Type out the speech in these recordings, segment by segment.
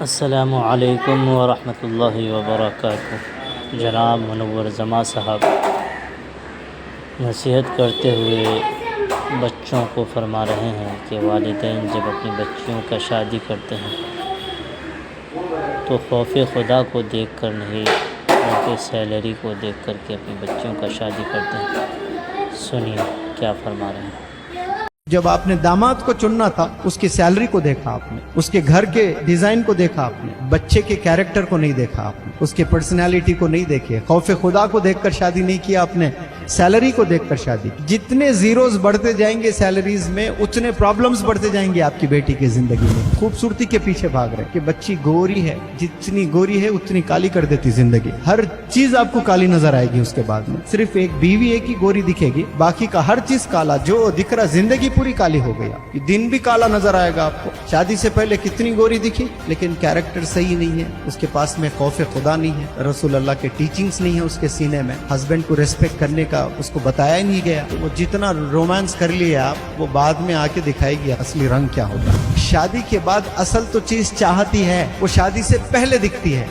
السلام علیکم ورحمۃ اللہ وبرکاتہ۔ جناب منور زماں صاحب نصیحت کرتے ہوئے بچوں کو فرما رہے ہیں کہ والدین جب اپنی بچیوں کا شادی کرتے ہیں تو خوف خدا کو دیکھ کر نہیں بلکہ سیلری کو دیکھ کر کے اپنی بچیوں کا شادی کرتے ہیں۔ سنیے کیا فرما رہے ہیں۔ جب آپ نے داماد کو چننا تھا اس کی سیلری کو دیکھا آپ نے، اس کے گھر کے ڈیزائن کو دیکھا آپ نے، بچے کے کیریکٹر کو نہیں دیکھا آپ نے، اس کے پرسنالٹی کو نہیں دیکھے، خوف خدا کو دیکھ کر شادی نہیں کیا آپ نے، سیلری کو دیکھ کر شادی کی۔ جتنے زیروز بڑھتے جائیں گے سیلریز میں اتنے پرابلمز بڑھتے جائیں گے آپ کی بیٹی کی زندگی میں۔ خوبصورتی کے پیچھے بھاگ رہے کہ بچی گوری ہے، جتنی گوری ہے اتنی کالی کر دیتی زندگی، ہر چیز آپ کو کالی نظر آئے گی اس کے بعد میں، صرف ایک بیوی ایک ہی گوری دکھے گی، باقی کا ہر چیز کالا، جو دکھ رہا زندگی پوری کالی ہو گئی، یہ دن بھی کالا نظر آئے گا آپ کو۔ شادی سے پہلے کتنی گوری دکھی لیکن کیریکٹر صحیح نہیں ہے، اس کے پاس میں خوف خدا نہیں ہے، رسول اللہ کے ٹیچنگز نہیں ہے اس کے سینے میں، ہسبینڈ کو ریسپیکٹ کرنے کا اس کو بتایا ہی نہیں گیا، تو وہ جتنا رومانس کر لیا آپ، وہ بعد میں آ کے دکھائے گی اصلی رنگ کیا ہوگا۔ شادی کے بعد اصل تو چیز چاہتی ہے وہ شادی سے پہلے دکھتی ہے،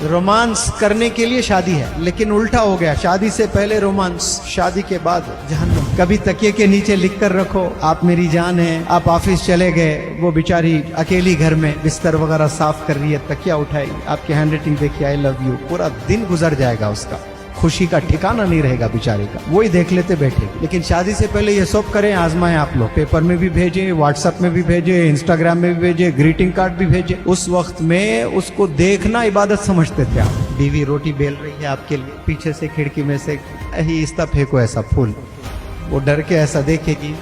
رومانس کرنے کے لیے شادی ہے، لیکن الٹا ہو گیا، شادی سے پہلے رومانس، شادی کے بعد جہنم۔ کبھی تکیے کے نیچے لکھ کر رکھو آپ میری جان ہیں، آپ آفس چلے گئے، وہ بیچاری اکیلی گھر میں بستر وغیرہ صاف کر رہی ہے، تکیہ اٹھائی، آپ کی ہینڈ رائٹنگ دیکھی آئی لو یو، پورا دن گزر جائے گا اس کا، خوشی کا ٹھکانہ نہیں رہے گا بیچاری کا، وہی دیکھ لیتے بیٹھے۔ لیکن شادی سے پہلے یہ سب کریں، آزمائیں آپ لوگ، پیپر میں بھی بھیجیں، واٹس ایپ میں بھی بھیجیں، انسٹاگرام میں بھی بھیجیں، گریٹنگ کارڈ بھی بھیجیں۔ اس وقت میں اس کو دیکھنا عبادت سمجھتے تھے آپ۔ بیوی روٹی بیل رہی ہے آپ کے لیے، پیچھے سے کھڑکی میں سے آہستہ پھینکو ایسا پھول، وہ ڈر کے ایسا دیکھے گی۔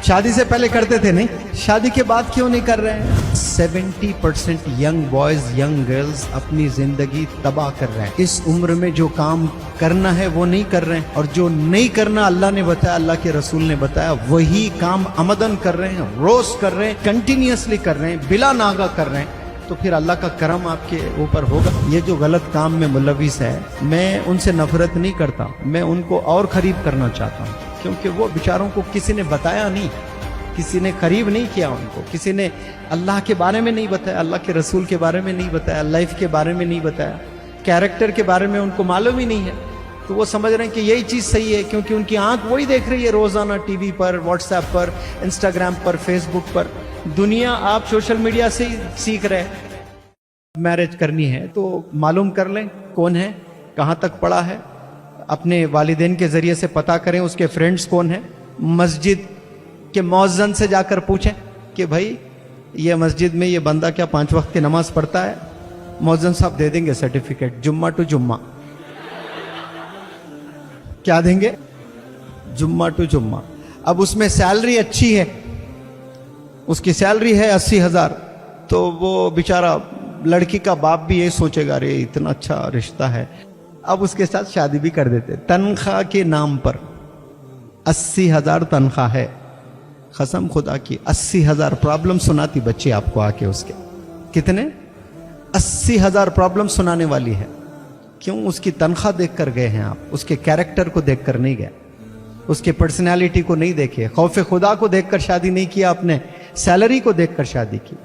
شادی سے پہلے کرتے تھے نہیں، شادی کے بعد کیوں نہیں کر رہے ہیں؟ 70% ینگ بوائز ینگ گرلز اپنی زندگی تباہ کر رہے ہیں، اس عمر میں جو کام کرنا ہے وہ نہیں کر رہے ہیں، اور جو نہیں کرنا اللہ نے بتایا، اللہ کے رسول نے بتایا، وہی کام عمدن کر رہے ہیں، روز کر رہے ہیں، کنٹینیوسلی کر رہے ہیں، بلا ناغہ کر رہے ہیں، تو پھر اللہ کا کرم آپ کے اوپر ہوگا۔ یہ جو غلط کام میں ملوث ہے، میں ان سے نفرت نہیں کرتا، میں ان کو اور قریب کرنا چاہتا ہوں، کیونکہ وہ بیچاروں کو کسی نے بتایا نہیں، کسی نے قریب نہیں کیا ان کو، کسی نے اللہ کے بارے میں نہیں بتایا، اللہ کے رسول کے بارے میں نہیں بتایا، لائف کے بارے میں نہیں بتایا، کیریکٹر کے بارے میں ان کو معلوم ہی نہیں ہے، تو وہ سمجھ رہے ہیں کہ یہی چیز صحیح ہے، کیونکہ ان کی آنکھ وہی دیکھ رہی ہے روزانہ، ٹی وی پر، واٹس ایپ پر، انسٹاگرام پر، فیس بک پر، دنیا آپ سوشل میڈیا سے ہی سیکھ رہے ہیں۔ میرج کرنی ہے تو معلوم کر لیں کون ہے، کہاں تک پڑھا ہے، اپنے والدین کے ذریعے سے پتہ کریں اس کے فرینڈز کون ہیں، مسجد کہ مؤذن سے جا کر پوچھیں کہ بھائی یہ مسجد میں یہ بندہ کیا 5 وقت کی نماز پڑھتا ہے، مؤذن صاحب دے دیں گے سرٹیفکیٹ، جمعہ ٹو جمعہ، کیا دیں گے؟ جمعہ ٹو جمعہ۔ اب اس میں سیلری اچھی ہے، اس کی سیلری ہے 80,000، تو وہ بیچارہ لڑکی کا باپ بھی یہ سوچے گا ارے اتنا اچھا رشتہ ہے، اب اس کے ساتھ شادی بھی کر دیتے، تنخواہ کے نام پر 80,000 تنخواہ ہے، قسم خدا کی 80,000 پرابلم سناتی بچی آپ کو آ کے، اس کے کتنے 80,000 پرابلم سنانے والی ہے، کیوں؟ اس کی تنخواہ دیکھ کر گئے ہیں آپ، اس کے کیریکٹر کو دیکھ کر نہیں گئے، اس کے پرسنالٹی کو نہیں دیکھے، خوف خدا کو دیکھ کر شادی نہیں کیا آپ نے، سیلری کو دیکھ کر شادی کی۔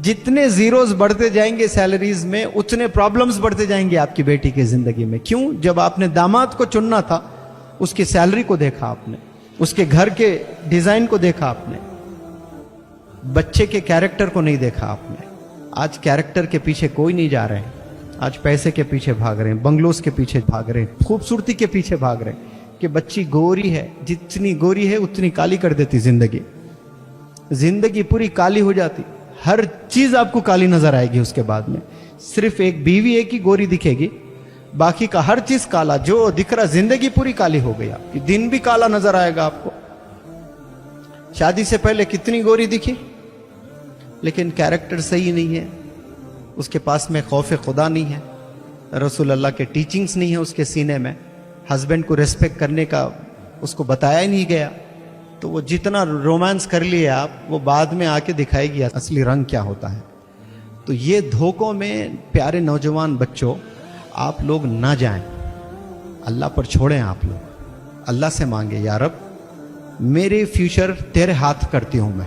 جتنے زیروز بڑھتے جائیں گے سیلریز میں اتنے پرابلمز بڑھتے جائیں گے آپ کی بیٹی کی زندگی میں۔ کیوں؟ جب آپ نے داماد کو چننا تھا اس کی سیلری کو دیکھا آپ نے، اس کے گھر کے ڈیزائن کو دیکھا آپ نے، بچے کے کیریکٹر کو نہیں دیکھا آپ نے۔ آج کیریکٹر کے پیچھے کوئی نہیں جا رہے ہیں، آج پیسے کے پیچھے بھاگ رہے ہیں، بنگلوز کے پیچھے بھاگ رہے ہیں، خوبصورتی کے پیچھے بھاگ رہے ہیں کہ بچی گوری ہے، جتنی گوری ہے اتنی کالی کر دیتی زندگی، زندگی پوری کالی ہو جاتی، ہر چیز آپ کو کالی نظر آئے گی اس کے بعد میں، صرف ایک بیوی ایک ہی گوری دکھے گی، باقی کا ہر چیز کالا، جو دکھ رہا زندگی پوری کالی ہو گئی، آپ کی دن بھی کالا نظر آئے گا آپ کو۔ شادی سے پہلے کتنی گوری دکھی لیکن کیریکٹر صحیح نہیں ہے، اس کے پاس میں خوف خدا نہیں ہے، رسول اللہ کے ٹیچنگز نہیں ہے اس کے سینے میں، ہسبینڈ کو ریسپیکٹ کرنے کا اس کو بتایا ہی نہیں گیا، تو وہ جتنا رومانس کر لیے آپ، وہ بعد میں آ کے دکھائے گی اصلی رنگ کیا ہوتا ہے۔ تو یہ دھوکوں میں پیارے نوجوان بچوں آپ لوگ نہ جائیں، اللہ پر چھوڑیں، آپ لوگ اللہ سے مانگے یا رب میرے فیوچر تیرے ہاتھ کرتی ہوں میں،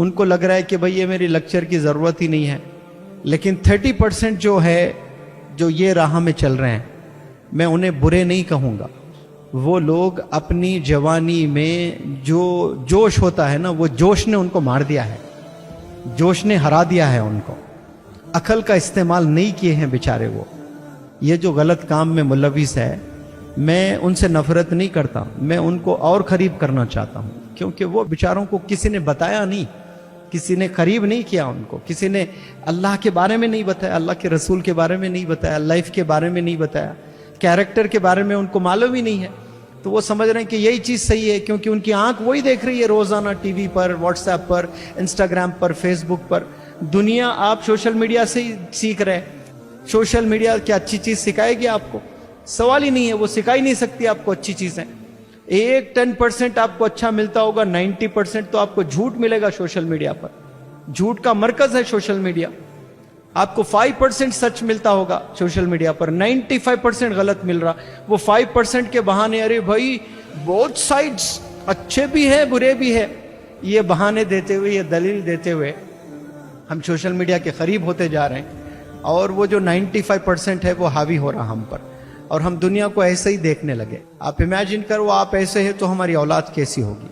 ان کو لگ رہا ہے کہ بھئی یہ میری لیکچر کی ضرورت ہی نہیں ہے. لیکن 30% جو ہے جو یہ راہ میں چل رہے ہیں, میں انہیں برے نہیں کہوں گا. وہ لوگ اپنی جوانی میں جو جوش ہوتا ہے نا, وہ جوش نے ان کو مار دیا ہے, جوش نے ہرا دیا ہے ان کو. عقل کا استعمال نہیں کیے ہیں بیچارے وہ. یہ جو غلط کام میں ملوث ہے, میں ان سے نفرت نہیں کرتا, میں ان کو اور قریب کرنا چاہتا ہوں, کیونکہ وہ بیچاروں کو کسی نے بتایا نہیں, کسی نے قریب نہیں کیا ان کو, کسی نے اللہ کے بارے میں نہیں بتایا, اللہ کے رسول کے بارے میں نہیں بتایا, لائف کے بارے میں نہیں بتایا, کیریکٹر کے بارے میں ان کو معلوم ہی نہیں ہے. تو وہ سمجھ رہے ہیں کہ یہی چیز صحیح ہے, کیونکہ ان کی آنکھ وہی دیکھ رہی ہے روزانہ ٹی وی پر, واٹس ایپ پر, انسٹاگرام پر, فیس بک پر. دنیا آپ سوشل میڈیا سے ہی سیکھ رہے. سوشل میڈیا کیا اچھی چیز سکھائے گی آپ کو؟ سوال ہی نہیں ہے, وہ سکھا ہی نہیں سکتی آپ کو اچھی چیزیں. 10% آپ کو اچھا ملتا ہوگا, 90% تو آپ کو جھوٹ ملے گا سوشل میڈیا پر. جھوٹ کا مرکز ہے سوشل میڈیا. آپ کو 5% سچ ملتا ہوگا سوشل میڈیا پر, 95% غلط مل رہا. وہ 5% کے بہانے, ارے بھائی بہت سائڈز, اچھے بھی ہیں برے بھی ہیں, یہ بہانے دیتے ہوئے, یہ دلیل دیتے ہوئے ہم سوشل میڈیا کے قریب ہوتے جا رہے ہیں. اور وہ جو 95% ہے وہ حاوی ہو رہا ہم پر, اور ہم دنیا کو ایسے ہی دیکھنے لگے. آپ امیجن کرو آپ ایسے ہیں تو ہماری اولاد کیسی ہوگی,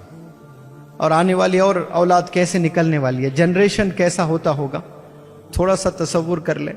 اور آنے والی اور اولاد کیسے نکلنے والی ہے, جنریشن کیسا ہوتا ہوگا. تھوڑا سا تصور کر لیں.